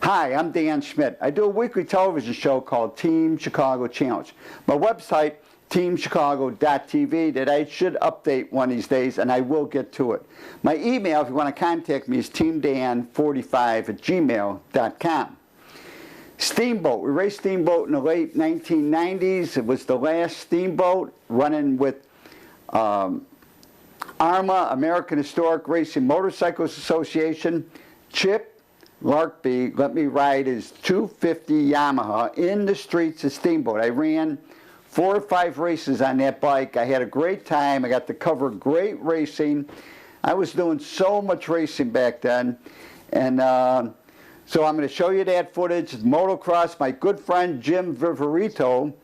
Hi, I'm Dan Schmitt. I do a weekly television show called Team Chicago Challenge. My website, teamchicago.tv, that I should update one of these days, and I will get to it. My email, if you want to contact me, is teamdan45@gmail.com. Steamboat. We raced Steamboat in the late 1990s. It was the last Steamboat running with AHRMA, American Historic Racing Motorcycles Association. Chip Larkby let me ride his 250 Yamaha in the streets of Steamboat. I ran 4 or 5 races on that bike. I had a great time. I got to cover great racing. I was doing so much racing back then. And so I'm going to show you that footage. Motocross, my good friend Jim Viverito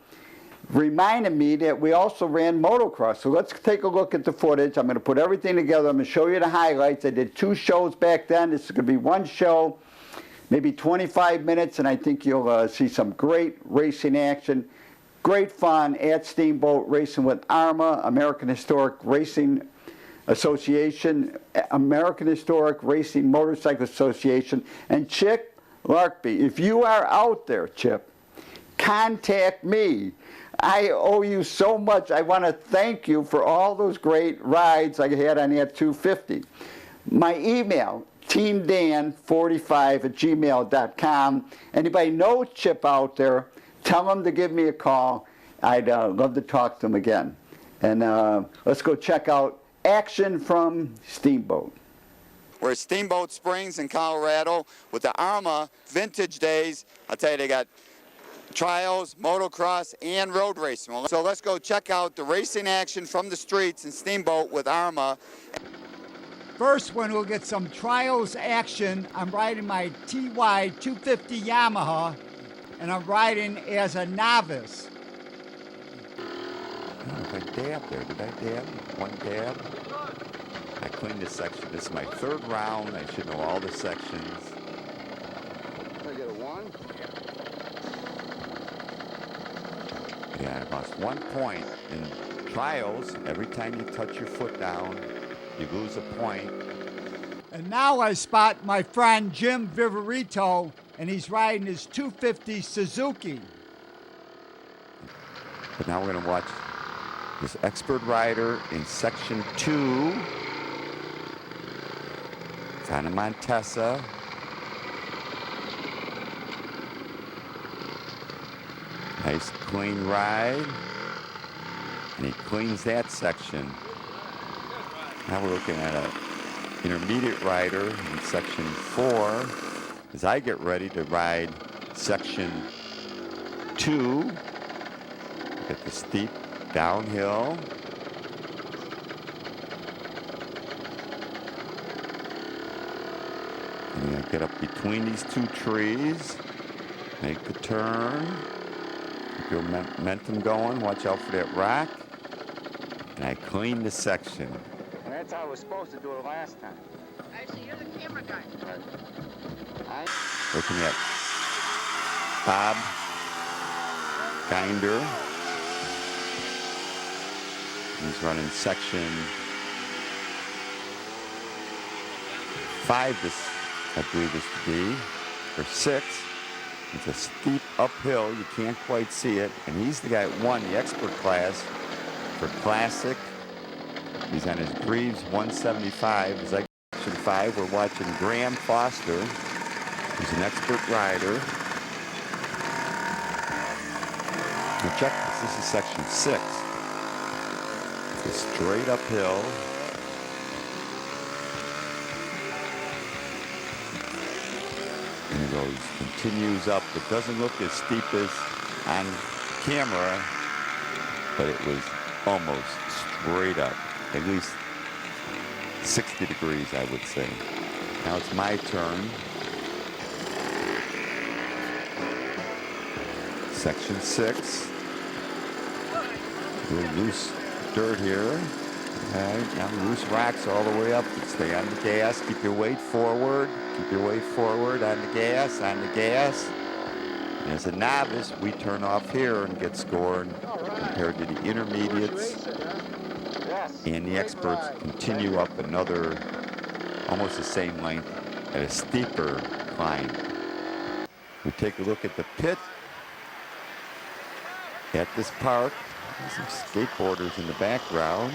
reminded me that we also ran motocross. So let's take a look at the footage. I'm going to put everything together. I'm going to show you the highlights. I did 2 shows back then. This is going to be 1 show, maybe 25 minutes, and I think you'll see some great racing action. Great fun at Steamboat, racing with AHRMA, American Historic Racing Association, American Historic Racing Motorcycle Association, and Chip Larkby. If you are out there, Chip, contact me. I owe you so much. I want to thank you for all those great rides I had on that 250. My email, teamdan45@gmail.com. Anybody know Chip out there, tell him to give me a call. I'd love to talk to him again. And let's go check out action from Steamboat. We're at Steamboat Springs in Colorado with the AHRMA Vintage Days. I'll tell you, they got trials, motocross, and road racing. So let's go check out the racing action from the streets in Steamboat with AHRMA. First one, we'll get some trials action. I'm riding my TY 250 Yamaha, and I'm riding as a novice. I don't know if I dabbed there. Did I dab? 1 dab? I cleaned this section. This is my 3rd round. I should know all the sections. Can I get a 1? Yeah, I lost 1 point. In trials, every time you touch your foot down, you lose a point. And now I spot my friend Jim Viverito, and he's riding his 250 Suzuki. But now we're going to watch this expert rider in section 2, Tanna Monte. Nice clean ride, and he cleans that section. Now we're looking at an intermediate rider in section 4 as I get ready to ride section 2. Get the steep downhill. And you're gonna get up between these 2 trees, make the turn, keep your momentum going, watch out for that rock. And I clean the section. And that's how I was supposed to do it last time. I see you're the camera guy. Looking at Bob Kinder. He's running section 5, this I believe this to be, or 6. It's a steep uphill, you can't quite see it, and he's the guy that won the expert class for classic. He's on his Greaves 175. As I section 5, we're watching Graham Foster, who's an expert rider. Now check this is section 6. It's a straight uphill. And it goes, continues up. It doesn't look as steep as on camera, but it was almost straight up, at least 60 degrees, I would say. Now it's my turn. Section 6. A little loose dirt here. Okay, now loose rocks all the way up. Stay on the gas. Keep your weight forward. Keep your weight forward on the gas, on the gas. And as a novice, we turn off here and get scored compared to the intermediates. And the experts continue up another, almost the same length, at a steeper climb. We take a look at the pit at this park. There's some skateboarders in the background.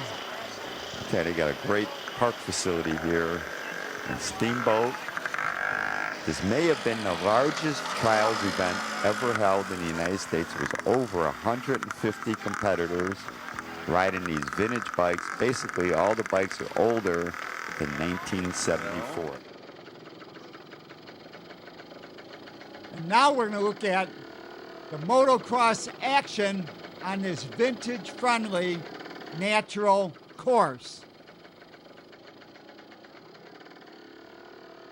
Okay, they got a great park facility here in Steamboat. This may have been the largest trials event ever held in the United States. It was over 150 competitors riding these vintage bikes. Basically, all the bikes are older than 1974. And now we're going to look at the motocross action on this vintage-friendly natural course.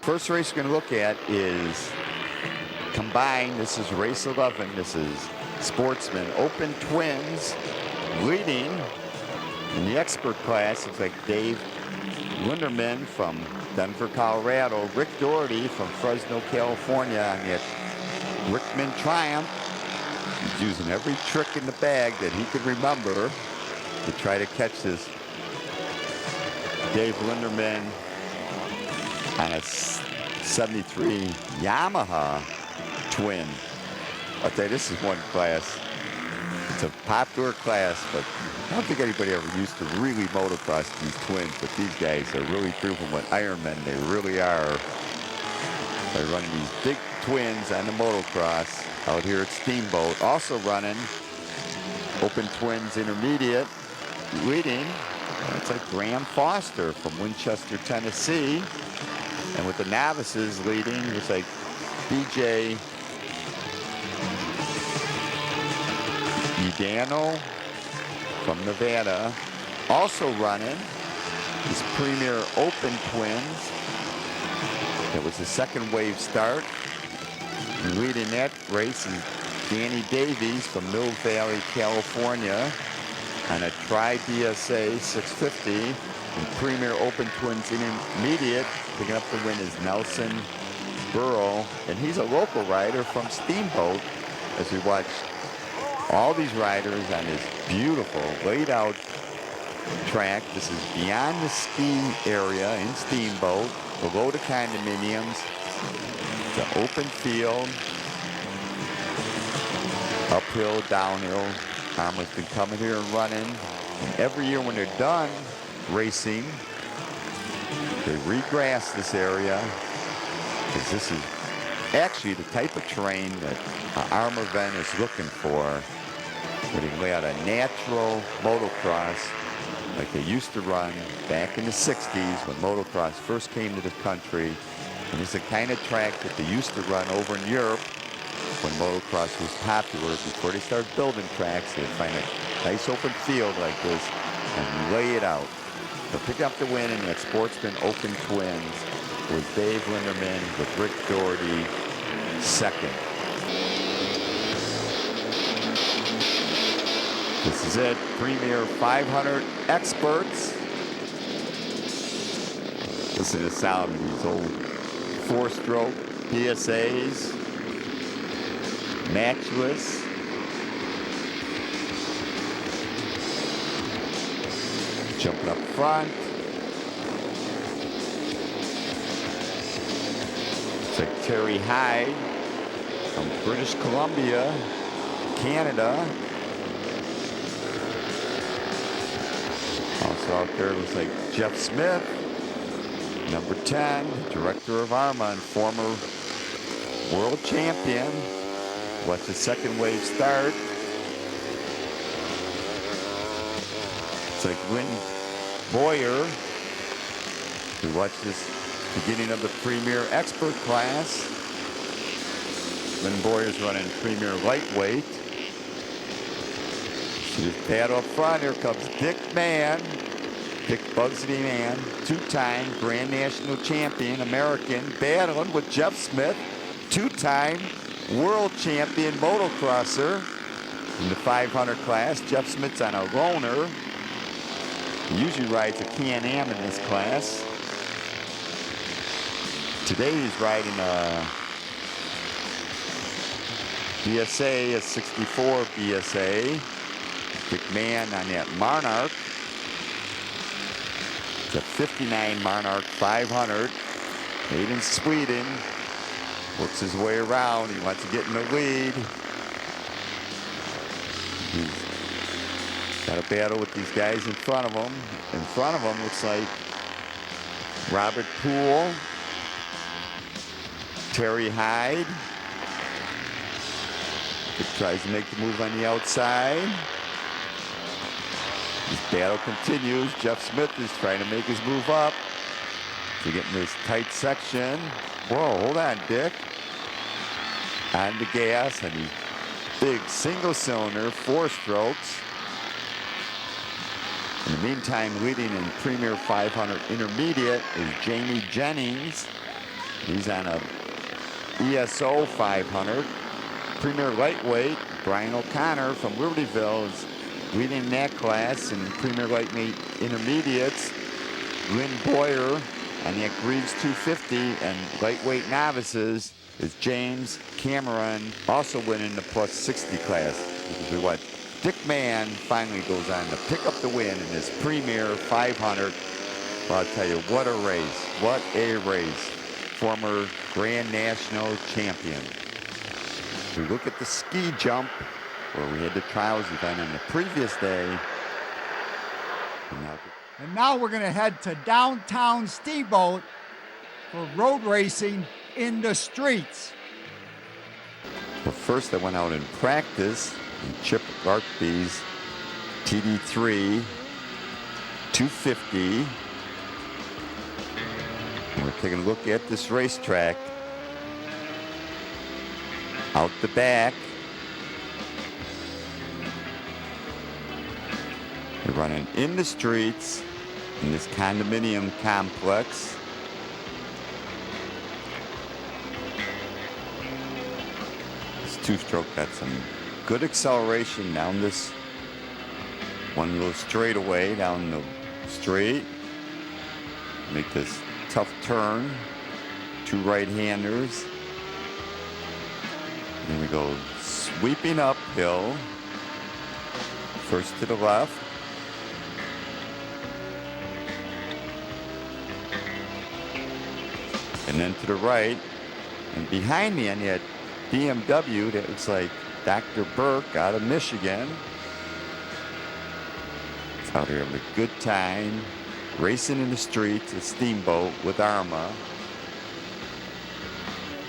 First race we're going to look at is combined. This is race 11. This is Sportsman Open Twins leading in the expert class. Looks like Dave Linderman from Denver, Colorado. Rick Doherty from Fresno, California on that Rickman Triumph. He's using every trick in the bag that he can remember to try to catch this Dave Linderman on a 73 Yamaha twin. I'll tell you, this is one class. It's a popular class, but I don't think anybody ever used to really motocross these twins, but these guys are really proving what Ironmen they really are by running these big twins on the motocross out here at Steamboat. Also running Open Twins Intermediate, leading, it's like Graham Foster from Winchester, Tennessee. And with the novices leading, it's like BJ Udano from Nevada. Also running this Premier Open Twins. It was the second wave start. And leading that race is Danny Davies from Mill Valley, California on a Tri-BSA 650. And Premier Open Twins Intermediate, picking up the win is Nelson Burrow. And he's a local rider from Steamboat as we watch all these riders on this beautiful laid out track. This is beyond the ski area in Steamboat, below the condominiums. It's an open field, uphill, downhill. AHRMA's been coming here and running. And every year when they're done racing, they regrass this area, because this is actually the type of terrain that AHRMA event is looking for, where they can lay out a natural motocross like they used to run back in the 60s when motocross first came to the country. And it's the kind of track that they used to run over in Europe when motocross was popular. Before they started building tracks, they'd find a nice open field like this and lay it out. So pick up the win in that Sportsman Open Twins with Dave Linderman with Rick Doherty second. This is it, Premier 500 Experts. Listen to the sound of these old four-stroke PSAs, matchless. Jumping up front. It's like Terry Hyde from British Columbia, Canada. Also out there looks like Jeff Smith, number 10, director of AHRMA and former world champion. Watch the second wave start. It's like Lynn Boyer. We watch this beginning of the Premier Expert class. Lynn Boyer's running Premier Lightweight. See this pad up front. Here comes Dick Mann. Dick Bugsy Mann, two-time Grand National Champion, American, battling with Jeff Smith, two-time world champion motocrosser in the 500 class. Jeff Smith's on a loaner. He usually rides a Can-Am in this class. Today he's riding a BSA, a 64 BSA. Dick Mann on that Monarch. It's a 59 Monarch 500, made in Sweden. Works his way around. He wants to get in the lead. He's got a battle with these guys in front of him. In front of him looks like Robert Poole, Terry Hyde. He tries to make the move on the outside. This battle continues. Jeff Schmitt is trying to make his move up to get in this tight section. Whoa, hold on, Dick. On the gas, and he's big single cylinder, 4 strokes. In the meantime, leading in Premier 500 Intermediate is Jamie Jennings. He's on a ESO 500. Premier Lightweight, Brian O'Connor from Libertyville is leading in that class. In Premier Lightweight Intermediates, Lynn Boyer on the Greaves 250, and Lightweight Novices is James Cameron, also winning the plus 60 class. We watch Dick Mann finally goes on to pick up the win in his Premier 500. Well, I'll tell you, what a race. What a race. Former Grand National champion. We look at the ski jump, where we had the trials event on the previous day. And now we're going to head to downtown Steamboat for road racing in the streets. Well, first I went out and practiced in Chip Larkby's TD3 250. And we're taking a look at this racetrack. Out the back, we're running in the streets in this condominium complex. This 2-stroke got some good acceleration down this one little straightaway down the street. Make this tough turn. 2 right-handers. Then we go sweeping uphill. First to the left. And then to the right. And behind me on that BMW, that looks like Dr. Burke out of Michigan. It's out here having a good time, racing in the streets, a Steamboat with AHRMA.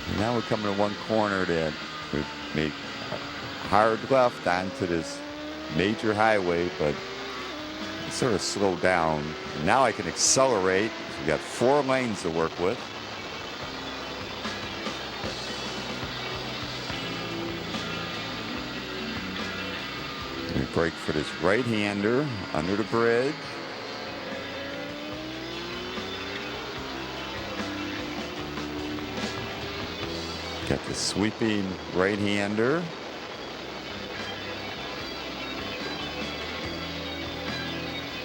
And now we're coming to one corner that we've made a hard left onto this major highway, but it sort of slowed down. And now I can accelerate. We've got 4 lanes to work with. We brake for this right-hander under the bridge. Got the sweeping right-hander.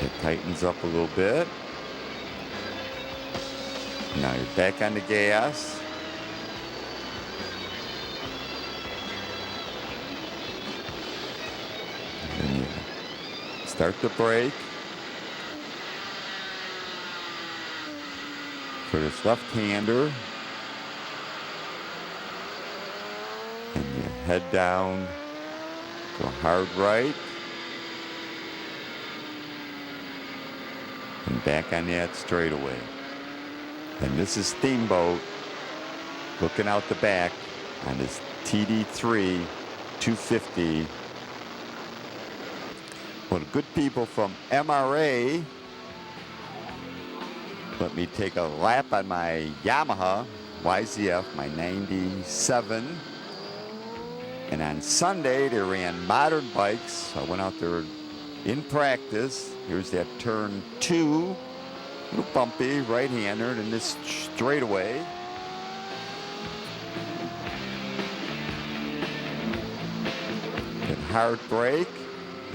It tightens up a little bit. Now you're back on the gas. Then you start the brake. For this left-hander. And you head down to a hard right. And back on that straightaway. And this is Steamboat looking out the back on his TD3 250. Well, the good people from MRA let me take a lap on my Yamaha YZF, my 97. And on Sunday, they ran modern bikes. So I went out there in practice. Here's that turn 2, a little bumpy, right-hander, and this straightaway. Then hard brake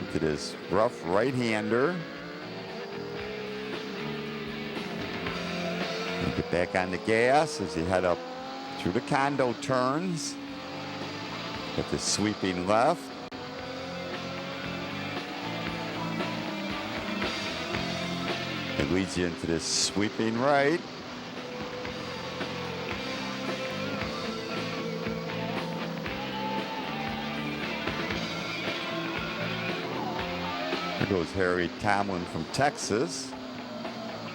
into this rough right-hander. And get back on the gas as you head up through the condo turns. Got the sweeping left. It leads you into this sweeping right. There goes Harry Tomlin from Texas.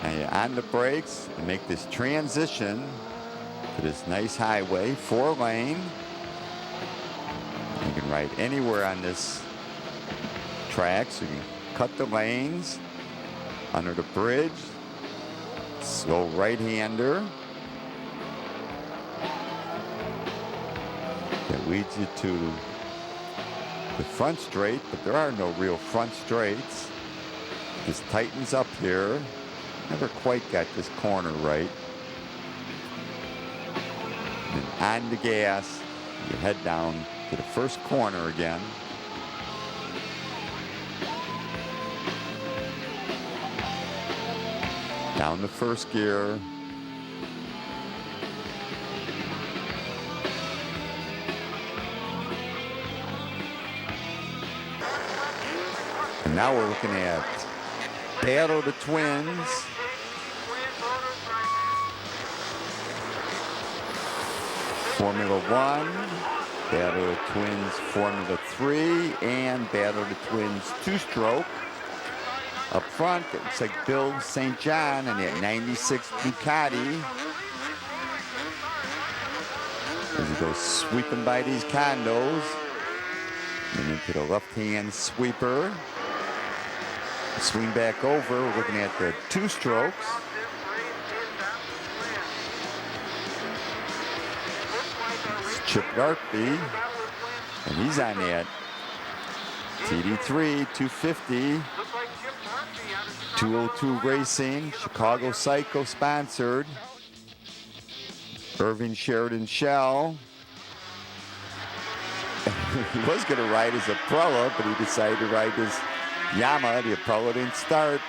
And you're on the brakes and make this transition to this nice highway, 4-lane. You can ride anywhere on this track, so you can cut the lanes under the bridge. Slow right-hander. That leads you to the front straight, but there are no real front straights. This tightens up here. Never quite got this corner right. And on the gas, you head down to the first corner again. Down the first gear. And now we're looking at Battle of the Twins. Formula One, Battle of the Twins Formula 3, and Battle of the Twins two-stroke. Up front, it looks like Bill St. John and that 96 Ducati. As he goes sweeping by these condos. And into the left-hand sweeper. Swing back over, we're looking at the two-strokes. Chip Gartby, and he's on that TD3 250, 202 Racing, Chicago Psycho sponsored, Irving Sheridan Shell. He was going to ride his Aprilia, but he decided to ride his Yamaha. The Aprilia didn't start.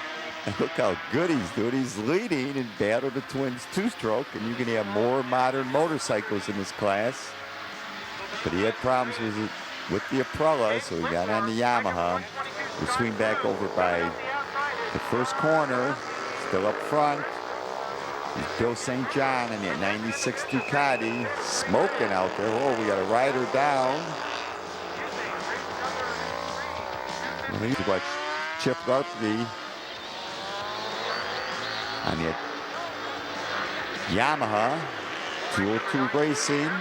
And look how good he's doing. He's leading in Battle of the Twins two-stroke, and you can have more modern motorcycles in this class. But he had problems with the Aprilia, so he got on the Yamaha. We swing back over by the first corner, still up front. He's Bill St. John and that 96 Ducati, smoking out there. Oh, we got a rider down. Well, you watch Chip Gartby on that Yamaha 202 Racing.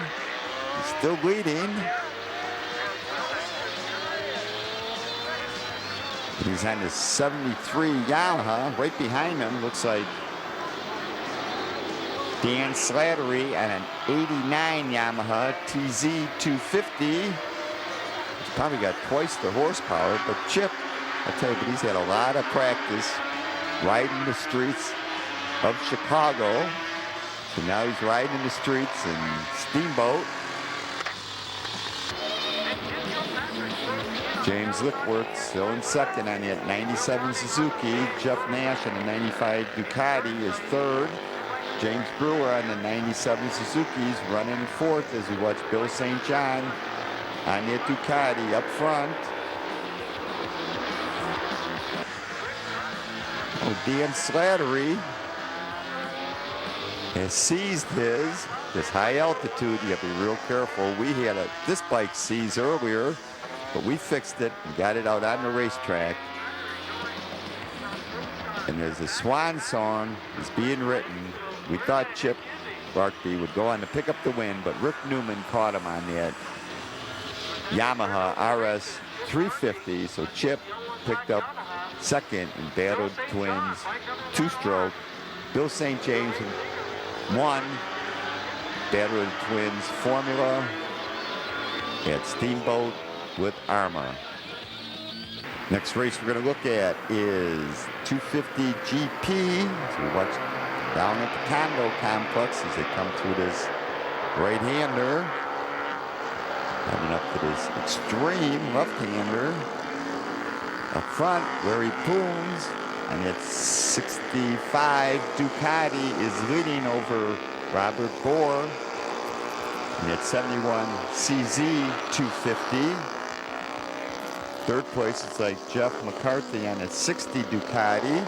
He's still leading. He's on his 73 Yamaha. Right behind him looks like Dan Slattery and an 89 Yamaha TZ 250. He's probably got twice the horsepower, but Chip, I tell you, but he's had a lot of practice riding the streets of Chicago. So now he's riding in the streets in Steamboat. James Lickworth still in second on that 97 Suzuki. Jeff Nash on the 95 Ducati is third. James Brewer on the 97 Suzuki's running in fourth as we watch Bill St. John on that Ducati up front. Oh, Dan Slattery has seized this high altitude. You have to be real careful. We had this bike seized earlier, but we fixed it and got it out on the racetrack. And there's a swan song that's being written. We thought Chip Gartby would go on to pick up the win, but Rick Newman caught him on that Yamaha RS 350. So Chip picked up second in Battle of the Twins two-stroke. Bill St. James won Battle of the Twins Formula at Steamboat with AHRMA. Next race we're going to look at is 250 GP. So we watch down at the condo complex as they come through this right-hander. Coming up to this extreme left-hander. Up front, Larry Poons, and it's 65 Ducati is leading over Robert Bohr. And it's 71 CZ 250. Third place, it's like Jeff McCarthy on a 60 Ducati.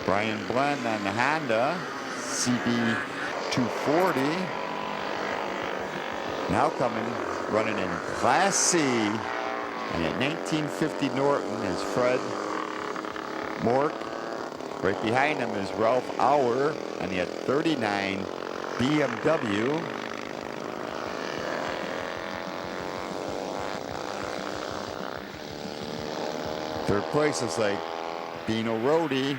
Brian Blend on the Honda CB 240. Now coming, running in Class C, And at 1950 Norton is Fred Mork. Right behind him is Ralph Auer. And at 39 BMW. Third place is like Bino Rodi.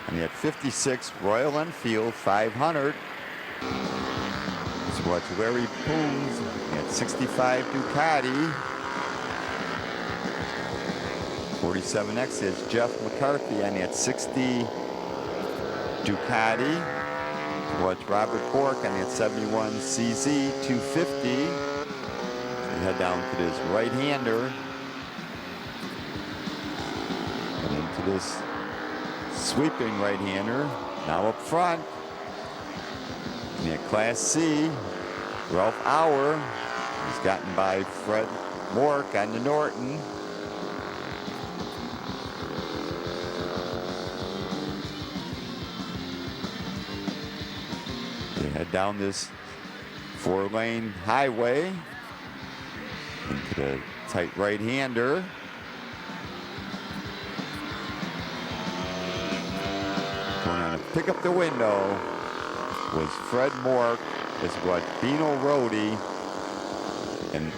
And at 56 Royal Enfield 500. Let's watch Larry Poons at 65 Ducati. 47X is Jeff McCarthy and at 60 Ducati. Watch Robert Bork on that 71 CZ 250. We head down to this right-hander. And into this sweeping right-hander. Now up front. In that Class C, Ralph Auer. He's gotten by Fred Mork on the Norton. They head down this 4-lane highway into the tight right-hander. Going on to pick up the window was Fred Mork, is what Bino Rodi and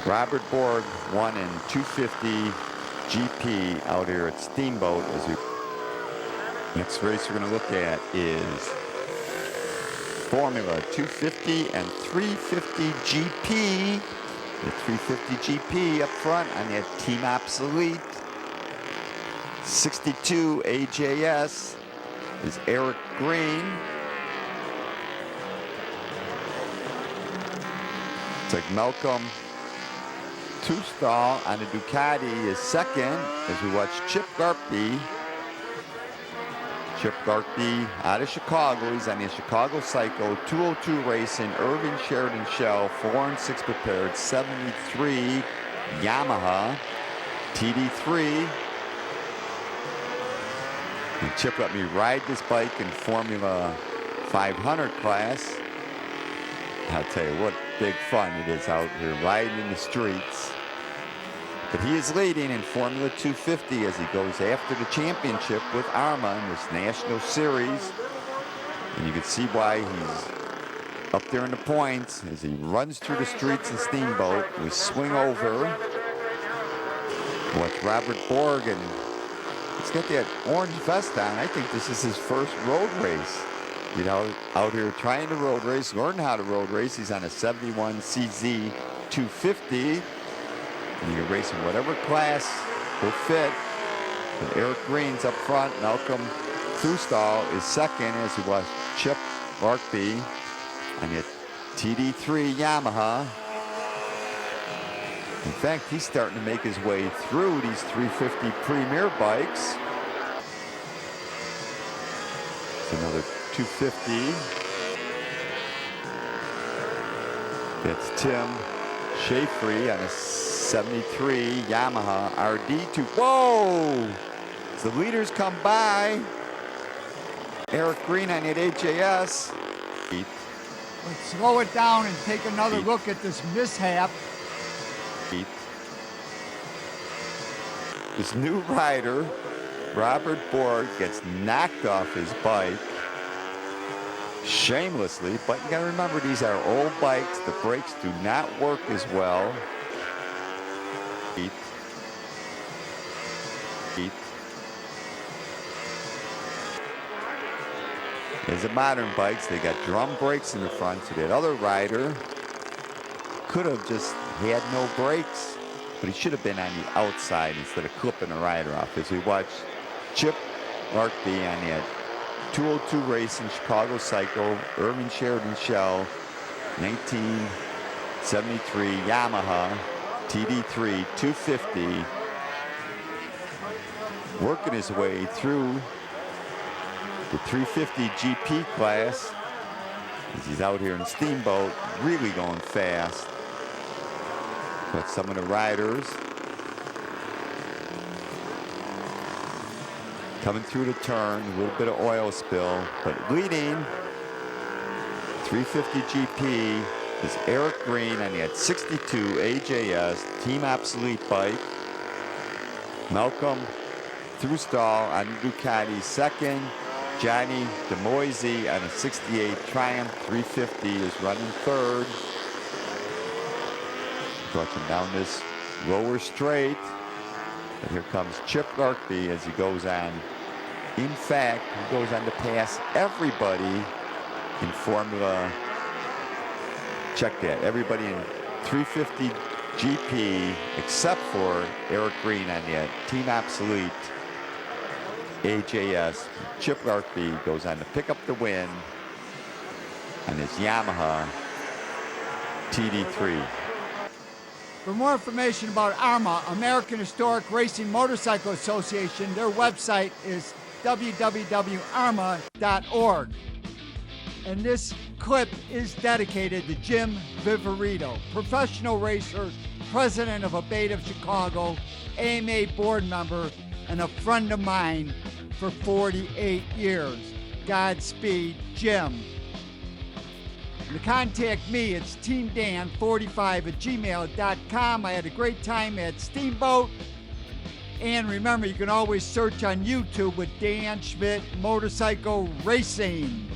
Robert Borg won in 250 GP out here at Steamboat. Next race we're going to look at is Formula 250 and 350 GP. The 350 GP up front on that Team Obsolete. 62 AJS is Eric Green. It's like Malcolm Tustall on the Ducati is second as we watch Chip Garpy. Chip Garpy out of Chicago. He's on the Chicago Cycle 202 Racing, Irving Sheridan Shell, 4 and 6 prepared, 73 Yamaha TD3. And Chip let me ride this bike in Formula 500 class. I'll tell you what big fun it is out here riding in the streets. But he is leading in Formula 250 as he goes after the championship with AHRMA in this national series. And you can see why he's up there in the points as he runs through the streets in Steamboat. We swing over. Watch Robert Borg, and he's got that orange vest on. I think this is his first road race. You know, out here trying to road race, learn how to road race. He's on a 71 CZ 250. And you can race in whatever class will fit. And Eric Green's up front. Malcolm Tustall is second as he was Chip Larkby on the TD3 Yamaha. In fact, he's starting to make his way through these 350 Premier bikes. It's another 250. That's Tim Schaeffrey on a 73 Yamaha RD2. Whoa! As the leaders come by, Eric Green on that HAS. Let's slow it down and take another look at this mishap. This new rider, Robert Borg, gets knocked off his bike shamelessly, but you gotta remember these are old bikes. The brakes do not work as well. These are modern bikes. They got drum brakes in the front, so that other rider could have just had no brakes, but he should have been on the outside instead of clipping the rider off. As we watch Chip Larkby on that 202 Racing Chicago Cycle, Irving Sheridan Shell, 1973 Yamaha TD3 250, working his way through the 350 GP class as he's out here in Steamboat, really going fast. But some of the riders coming through the turn, a little bit of oil spill, but leading 350 GP is Eric Green on the 62 AJS Team Absolute bike. Malcolm Thrustall on the Ducati second. Johnny DeMoisy on a 68 Triumph 350 is running third. Watching down this lower straight. And here comes Chip Larkby as he goes on. In fact, he goes on to pass everybody in Formula. Check that. Everybody in 350 GP except for Eric Green on the Team Absolute AJS. Chip Larkby goes on to pick up the win on his Yamaha TD3. For more information about AHRMA, American Historic Racing Motorcycle Association, their website is www.arma.org. And this clip is dedicated to Jim Viverito, professional racer, president of Abate of Chicago, AMA board member, and a friend of mine for 48 years. Godspeed, Jim. And to contact me, it's teamdan45@gmail.com. I had a great time at Steamboat. And remember, you can always search on YouTube with Dan Schmitt Motorcycle Racing.